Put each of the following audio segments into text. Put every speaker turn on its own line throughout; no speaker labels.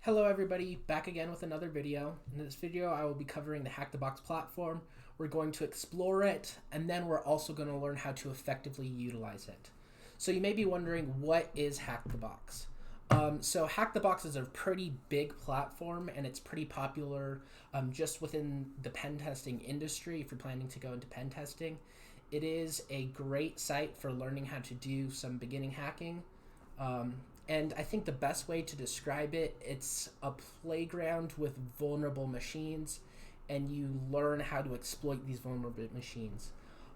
Hello everybody, back again with another video. In this video I will be covering the hackthebox platform. We're going to explore it, and then we're also going to learn how to effectively utilize it. So you may be wondering, what is hackthebox? So hackthebox is a pretty big platform, and it's pretty popular just within the pen testing industry if you're planning to go into pen testing. It is a great site for learning how to do some beginning hacking. And I think the best way to describe it, it's a playground with vulnerable machines, and you learn how to exploit these vulnerable machines.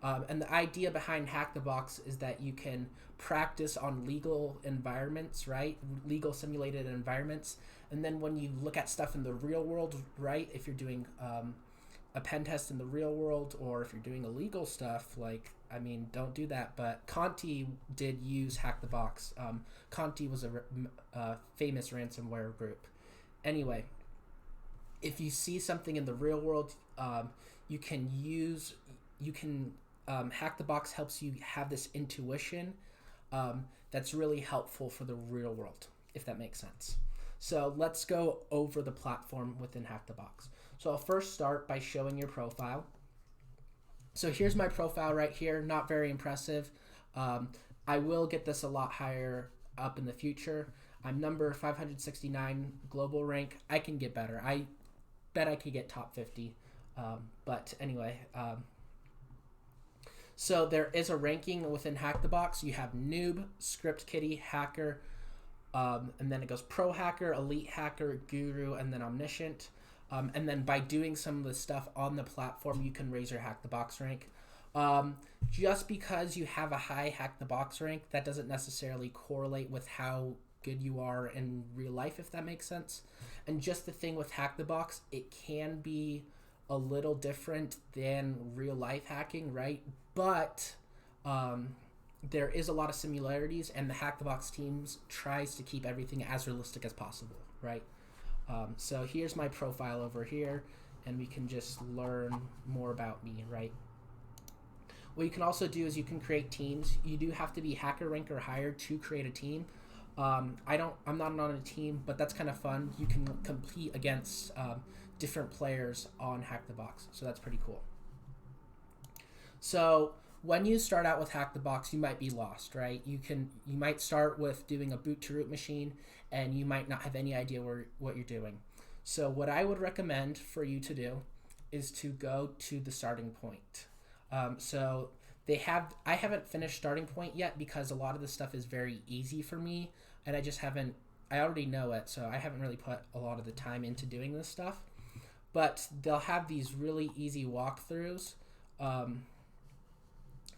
And the idea behind Hack the Box is that you can practice on legal environments, right? Legal simulated environments. And then when you look at stuff in the real world, right? If you're doing a pen test in the real world, or if you're doing illegal stuff, don't do that. But Conti did use Hack the Box. Conti was a famous ransomware group. Anyway, if you see something in the real world, you can Hack the Box helps you have this intuition that's really helpful for the real world, if that makes sense. So let's go over the platform within Hack the Box. So I'll first start by showing your profile. So here's my profile right here, not very impressive. I will get this a lot higher up in the future. I'm number 569 global rank. I can get better. I bet I could get top 50. But anyway, so there is a ranking within Hack the Box. You have noob, script kiddie, hacker, and then it goes pro hacker, elite hacker, guru, and then omniscient. And then by doing some of the stuff on the platform, you can raise your Hack the Box rank. Just because you have a high Hack the Box rank, that doesn't necessarily correlate with how good you are in real life, if that makes sense. And just the thing with Hack the Box, it can be a little different than real life hacking, right? But there is a lot of similarities, and the Hack the Box teams tries to keep everything as realistic as possible, right? So here's my profile over here, and we can just learn more about me, right? What you can also do is you can create teams. You do have to be hacker rank or higher to create a team. I'm not on a team, but that's kind of fun. You can compete against different players on Hack the Box, so that's pretty cool. So when you start out with Hack the Box, you might be lost, right? You might start with doing a boot to root machine, and you might not have any idea what you're doing. So what I would recommend for you to do is to go to the starting point. So I haven't finished starting point yet because a lot of this stuff is very easy for me, and I already know it, so I haven't really put a lot of the time into doing this stuff. But they'll have these really easy walkthroughs.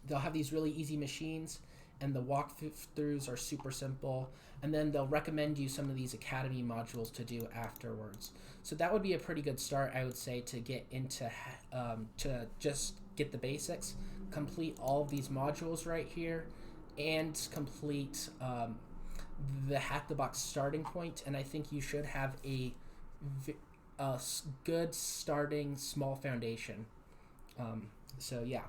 They'll have these really easy machines, and the walkthroughs are super simple, and then they'll recommend you some of these academy modules to do afterwards. So that would be a pretty good start, I would say, to get into to just get the basics, complete all of these modules right here, and complete the Hack the Box starting point. And I think you should have a good starting small foundation. So yeah.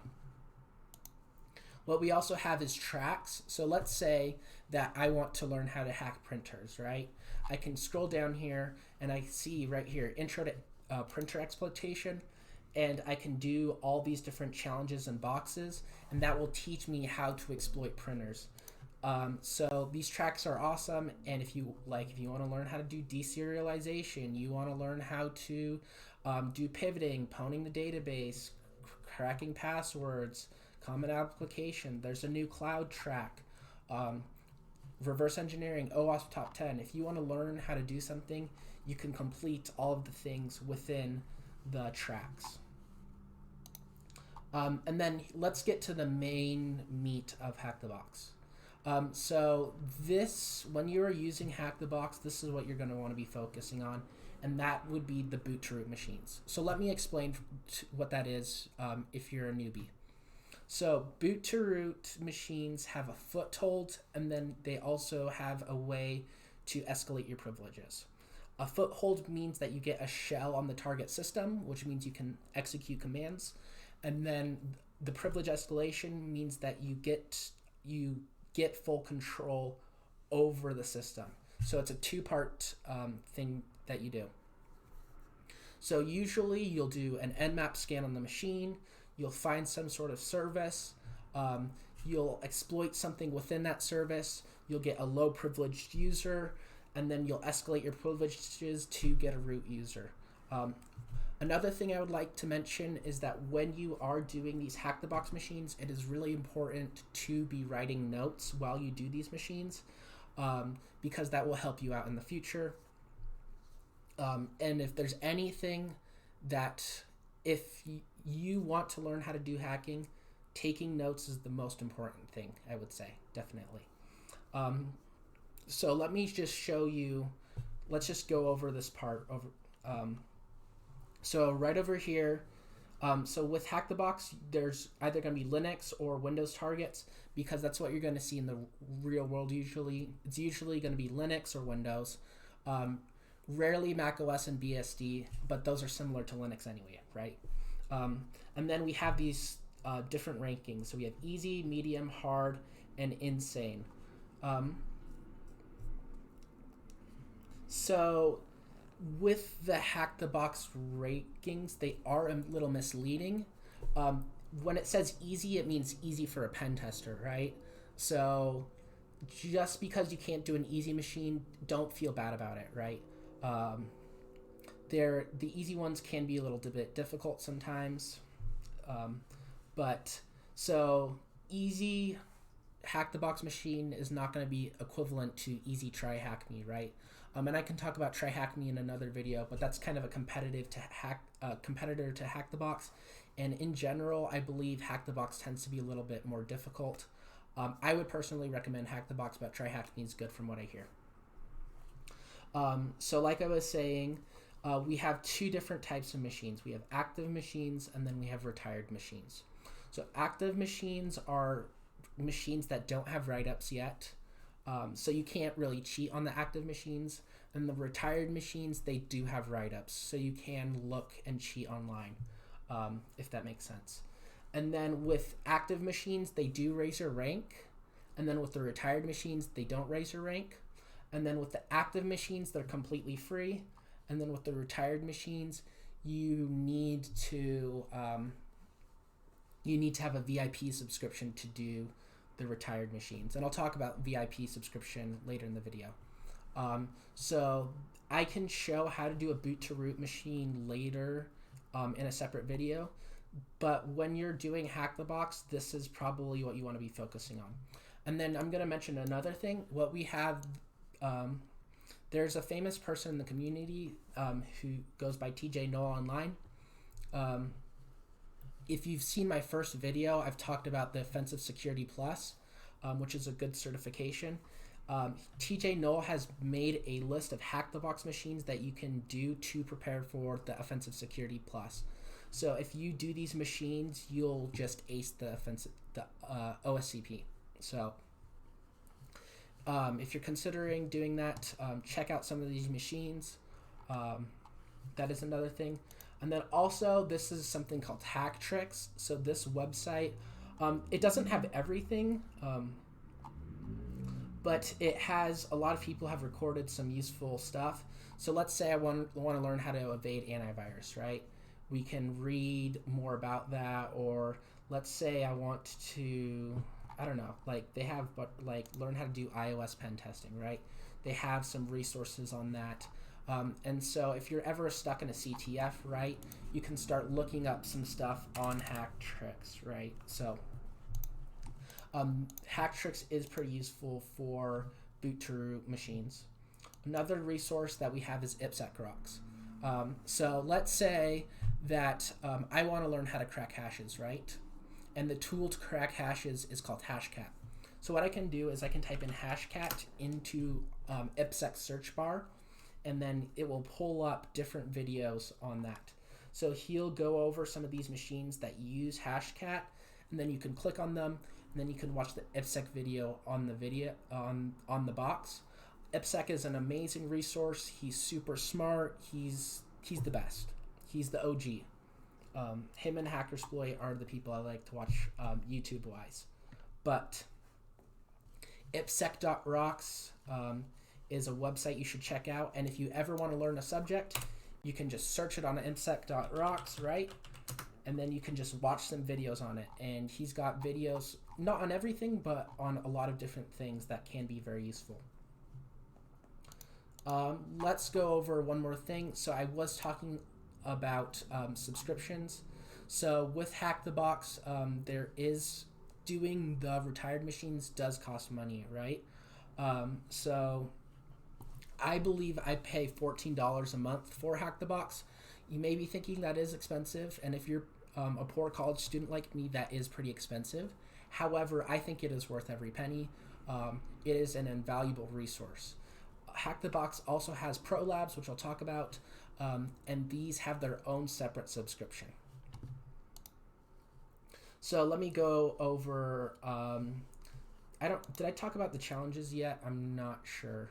What we also have is tracks. So let's say that I want to learn how to hack printers, right? I can scroll down here, and I see right here, intro to printer exploitation, and I can do all these different challenges and boxes, and that will teach me how to exploit printers. So these tracks are awesome, and if you want to learn how to do deserialization, you want to learn how to do pivoting, pwning the database, cracking passwords, common application. There's a new cloud track, reverse engineering, OWASP top 10. If you want to learn how to do something, you can complete all of the things within the tracks. And then let's get to the main meat of Hack the Box. So when you are using Hack the Box, this is what you're going to want to be focusing on, and that would be the boot to root machines. So let me explain what that is if you're a newbie. So boot to root machines have a foothold, and then they also have a way to escalate your privileges. A foothold means that you get a shell on the target system, which means you can execute commands. And then the privilege escalation means that you get full control over the system. So it's a two-part thing that you do. So usually you'll do an nmap scan on the machine, you'll find some sort of service, you'll exploit something within that service, you'll get a low privileged user, and then you'll escalate your privileges to get a root user. Another thing I would like to mention is that when you are doing these hack the box machines, it is really important to be writing notes while you do these machines, because that will help you out in the future. And if there's anything that, if you want to learn how to do hacking, taking notes is the most important thing, I would say, definitely. So let me just show you, let's just go over this part. So right over here, so with Hack the Box, there's either going to be Linux or Windows targets, because that's what you're going to see in the real world usually. It's usually going to be Linux or Windows. Rarely Mac OS and BSD, but those are similar to Linux anyway, right? And then we have these different rankings. So we have easy, medium, hard, and insane. So with the Hack the Box rankings, they are a little misleading. When it says easy, it means easy for a pen tester, right? So just because you can't do an easy machine, don't feel bad about it, right? The easy ones can be a little bit difficult sometimes, but so easy Hack the Box machine is not going to be equivalent to easy try hack me, right? And I can talk about try hack me in another video, but that's kind of a competitor to Hack the Box, and in general, I believe Hack the Box tends to be a little bit more difficult. I would personally recommend Hack the Box, but try hack me is good from what I hear. So like I was saying, we have two different types of machines. We have active machines, and then we have retired machines. So active machines are machines that don't have write-ups yet. So you can't really cheat on the active machines. And the retired machines, they do have write-ups. So you can look and cheat online, if that makes sense. And then with active machines, they do raise your rank. And then with the retired machines, they don't raise your rank. And then with the active machines, they're completely free. And then with the retired machines, you need to have a VIP subscription to do the retired machines. And I'll talk about VIP subscription later in the video. So I can show how to do a boot to root machine later in a separate video. But when you're doing Hack the Box, this is probably what you want to be focusing on. And then I'm going to mention another thing. What we have, there's a famous person in the community who goes by TJ Noel online. If you've seen my first video, I've talked about the Offensive Security Plus, which is a good certification. TJ Noel has made a list of Hack the Box machines that you can do to prepare for the Offensive Security Plus. So if you do these machines, you'll just ace the OSCP. So if you're considering doing that, check out some of these machines. That is another thing. And then also, this is something called Hack Tricks. So this website, it doesn't have everything, but it has, a lot of people have recorded some useful stuff. So let's say I want to learn how to evade antivirus, right? We can read more about that. Or let's say I want to, I don't know, like they have, but like learn how to do iOS pen testing, right? They have some resources on that. And so if you're ever stuck in a CTF, right, you can start looking up some stuff on Hack Tricks, right? So Hack Tricks is pretty useful for boot to root machines. Another resource that we have is ipsec-rocks. So let's say that I want to learn how to crack hashes, right? And the tool to crack hashes is called Hashcat. So what I can do is I can type in Hashcat into ipsec search bar, and then it will pull up different videos on that. So he'll go over some of these machines that use Hashcat, and then you can click on them, and then you can watch the ipsec video on the box. ipsec is an amazing resource. He's super smart. He's the best. He's the OG. Him and Hackersploit are the people I like to watch YouTube-wise. But ipsec.rocks is a website you should check out. And if you ever want to learn a subject, you can just search it on imsec.rocks, right? And then you can just watch some videos on it. And he's got videos, not on everything, but on a lot of different things that can be very useful. Let's go over one more thing. So I was talking about subscriptions. So with Hack the Box, there is doing the retired machines does cost money, right? So I believe I pay $14 a month for Hack the Box. You may be thinking that is expensive, and if you're a poor college student like me, that is pretty expensive. However, I think it is worth every penny. It is an invaluable resource. Hack the Box also has Pro Labs, which I'll talk about, and these have their own separate subscription. So let me go over. Did I talk about the challenges yet? I'm not sure.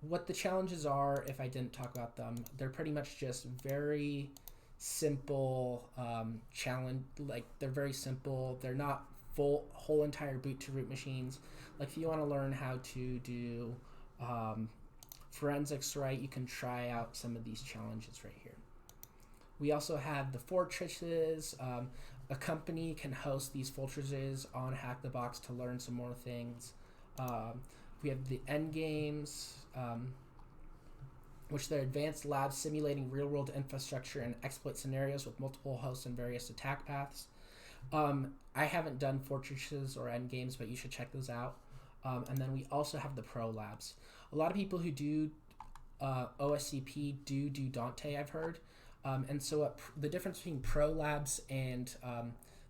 What the challenges are, if I didn't talk about them, they're pretty much just very simple challenge. Like, they're very simple. They're not whole entire boot to root machines. Like, if you want to learn how to do forensics right, you can try out some of these challenges right here. We also have the fortresses. A company can host these fortresses on Hack the Box to learn some more things. We have the end games, which they're advanced labs simulating real-world infrastructure and exploit scenarios with multiple hosts and various attack paths. I haven't done fortresses or end games, but you should check those out. And then we also have the Pro Labs. A lot of people who do OSCP do Dante, I've heard. And so the difference between Pro Labs and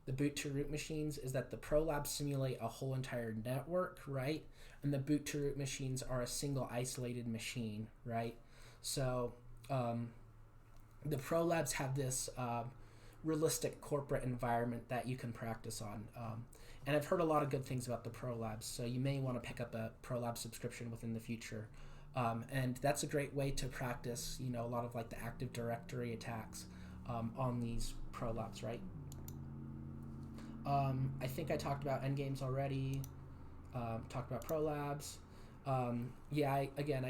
the boot to root machines is that the Pro Labs simulate a whole entire network, right? And the boot to root machines are a single isolated machine, right? So the Pro Labs have this realistic corporate environment that you can practice on. And I've heard a lot of good things about the Pro Labs, so you may want to pick up a Pro Lab subscription within the future. And that's a great way to practice, a lot of like the Active Directory attacks on these Pro Labs, right? I think I talked about endgames already. Talked about Pro Labs. I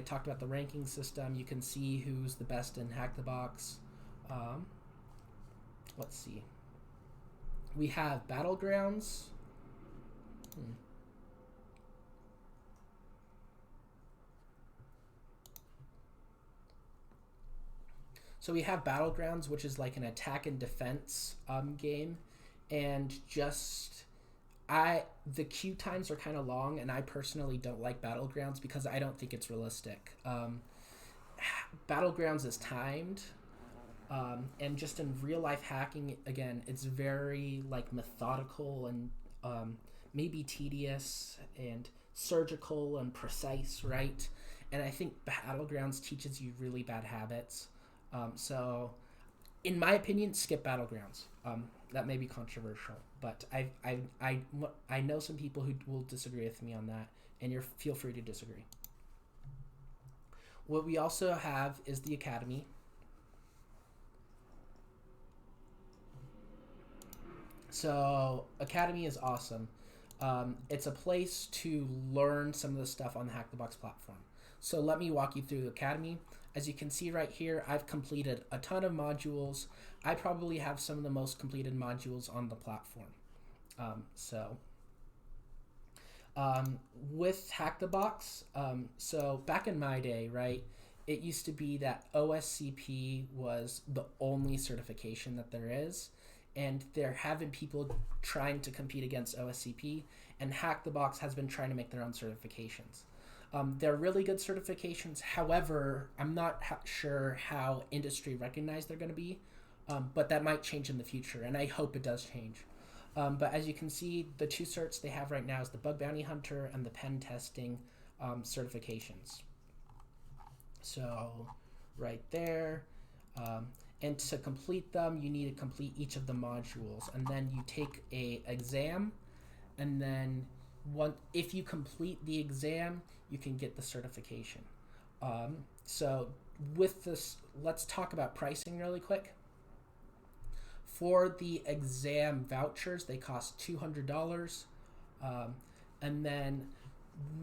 talked about the ranking system. You can see who's the best in Hack the Box. Let's see. We have Battlegrounds. So we have Battlegrounds, which is like an attack and defense game, and the queue times are kind of long, and I personally don't like Battlegrounds because I don't think it's realistic. Battlegrounds is timed, and just in real life hacking, again, it's very like methodical and maybe tedious and surgical and precise, right? And I think Battlegrounds teaches you really bad habits. So, in my opinion, skip Battlegrounds. That may be controversial, but I know some people who will disagree with me on that, and feel free to disagree. What we also have is the Academy. So, Academy is awesome. It's a place to learn some of the stuff on the Hack the Box platform. So let me walk you through the Academy. As you can see right here, I've completed a ton of modules. I probably have some of the most completed modules on the platform. With Hack the Box, so back in my day, right, it used to be that OSCP was the only certification that there is, and there have been people trying to compete against OSCP, and Hack the Box has been trying to make their own certifications. They're really good certifications. However, I'm not sure how industry recognized they're going to be, but that might change in the future, and I hope it does change. But as you can see, the two certs they have right now is the Bug Bounty Hunter and the Pen Testing certifications. So right there. And to complete them, you need to complete each of the modules, and then you take a exam, and then if you complete the exam, you can get the certification. So with this, let's talk about pricing really quick. For the exam vouchers, they cost $200, and then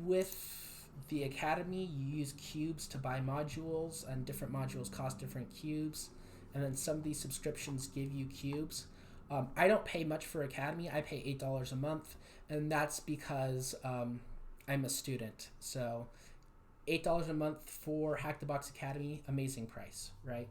with The academy, you use cubes to buy modules, and different modules cost different cubes. And then some of these subscriptions give you cubes. I don't pay much for academy. I pay $8 a month, and that's because I'm a student. So $8 a month for Hack the Box Academy, amazing price, right?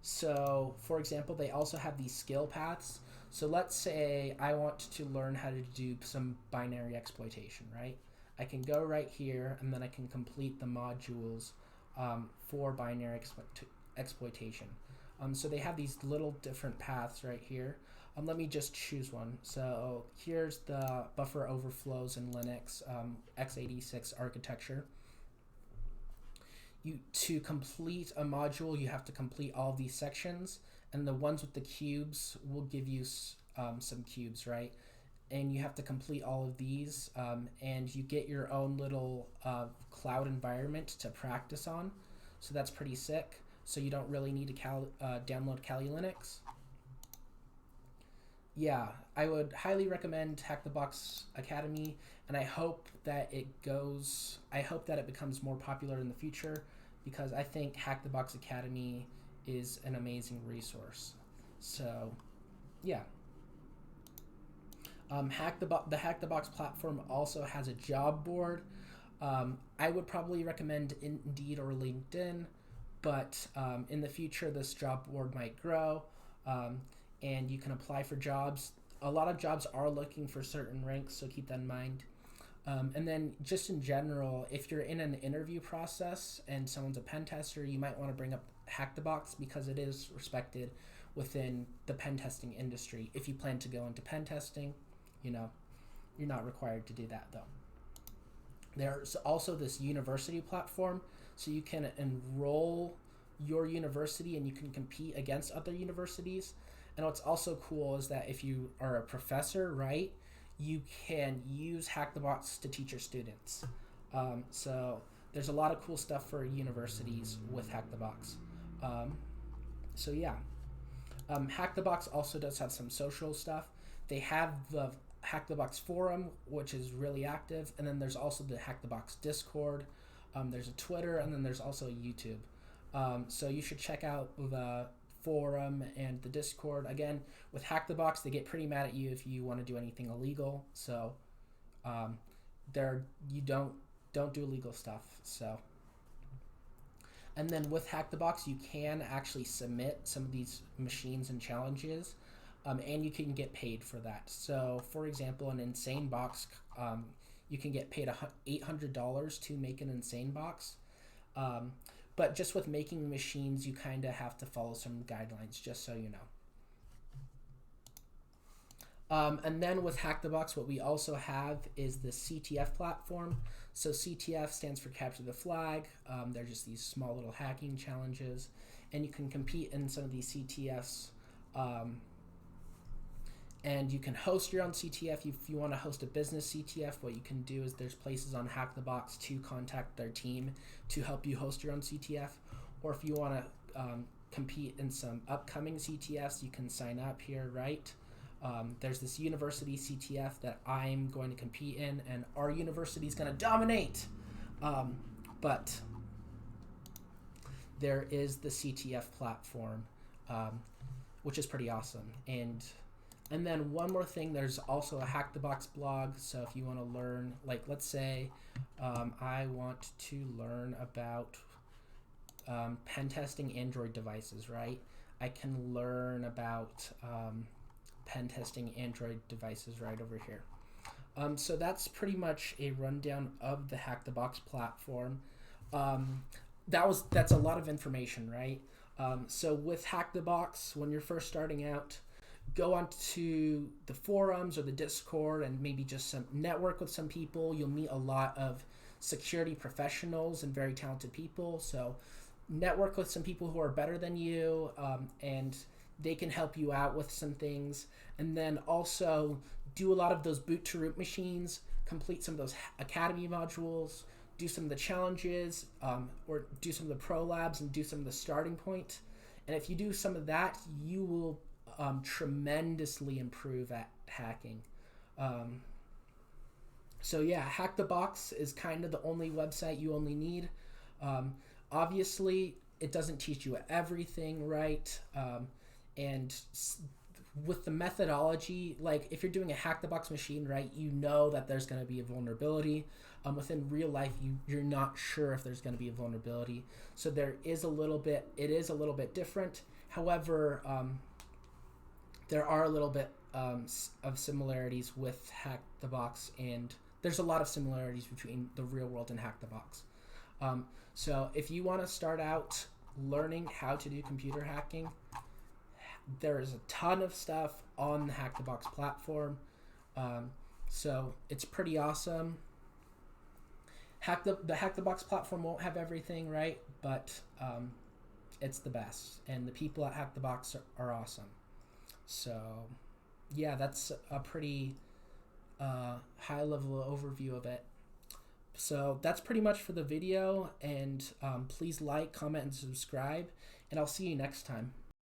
So for example, they also have these skill paths. So let's say I want to learn how to do some binary exploitation, right? I can go right here and then I can complete the modules for binary exploitation. So they have these little different paths right here. Let me just choose one. So here's the buffer overflows in Linux x86 architecture. To complete a module, you have to complete all these sections, and the ones with the cubes will give you some cubes, right? And you have to complete all of these, and you get your own little cloud environment to practice on. So that's pretty sick. So you don't really need to download Kali Linux. Yeah, I would highly recommend Hack the Box Academy, and I hope that it becomes more popular in the future, because I think Hack the Box Academy is an amazing resource. So, yeah. The Hack the Box platform also has a job board. I would probably recommend Indeed or LinkedIn, but in the future this job board might grow, and you can apply for jobs. A lot of jobs are looking for certain ranks, so keep that in mind. And then just in general, if you're in an interview process and someone's a pen tester, you might want to bring up Hack the Box, because it is respected within the pen testing industry. If you plan to go into pen testing, you're not required to do that though. There's also this university platform, so you can enroll your university and you can compete against other universities. And what's also cool is that if you are a professor, right, you can use Hack the Box to teach your students. So there's a lot of cool stuff for universities with Hack the Box. So yeah. Hack the Box also does have some social stuff. They have the Hack the Box forum, which is really active, and then there's also the Hack the Box Discord. There's a Twitter, and then there's also YouTube. So you should check out the forum and the Discord. Again, with Hack the Box, they get pretty mad at you if you want to do anything illegal. So you don't do illegal stuff. So, and then with Hack the Box, you can actually submit some of these machines and challenges, and you can get paid for that. So, for example, an insane box, you can get paid $800 to make an insane box. But just with making machines, you kind of have to follow some guidelines, just so you know. And then with Hack the Box, what we also have is the CTF platform. So CTF stands for Capture the Flag. They're just these small little hacking challenges, and you can compete in some of these CTFs. And you can host your own CTF. If you want to host a business CTF, what you can do is there's places on Hack the Box to contact their team to help you host your own CTF. Or if you want to compete in some upcoming CTFs, you can sign up here, right? There's this university CTF that I'm going to compete in, and our university is going to dominate. But there is the CTF platform, which is pretty awesome. And then one more thing, there's also a Hack the Box blog. So if you want to learn, like let's say I want to learn about pen testing Android devices, right? I can learn about pen testing Android devices right over here. So that's pretty much a rundown of the Hack the Box platform. That's a lot of information, right? So with Hack the Box, when you're first starting out, go onto the forums or the Discord and maybe just network with some people. You'll meet a lot of security professionals and very talented people. So network with some people who are better than you, and they can help you out with some things. And then also do a lot of those boot to root machines, complete some of those academy modules, do some of the challenges, or do some of the pro labs and do some of the starting point. And if you do some of that, you will tremendously improve at hacking. So yeah, Hack the Box is kind of the only website you only need. Um, Obviously, it doesn't teach you everything, right? And with the methodology, like if you're doing a Hack the Box machine, right, you know that there's going to be a vulnerability. Within real life, you're not sure if there's going to be a vulnerability. So it is a little bit different. However, there are a little bit of similarities with Hack the Box, and there's a lot of similarities between the real world and Hack the Box. So if you want to start out learning how to do computer hacking, there's a ton of stuff on the Hack the Box platform. So it's pretty awesome. The Hack the Box platform won't have everything, right? But it's the best, and the people at Hack the Box are awesome. So yeah, that's a pretty high level overview of it. So that's pretty much for the video, and please like, comment, and subscribe, and I'll see you next time.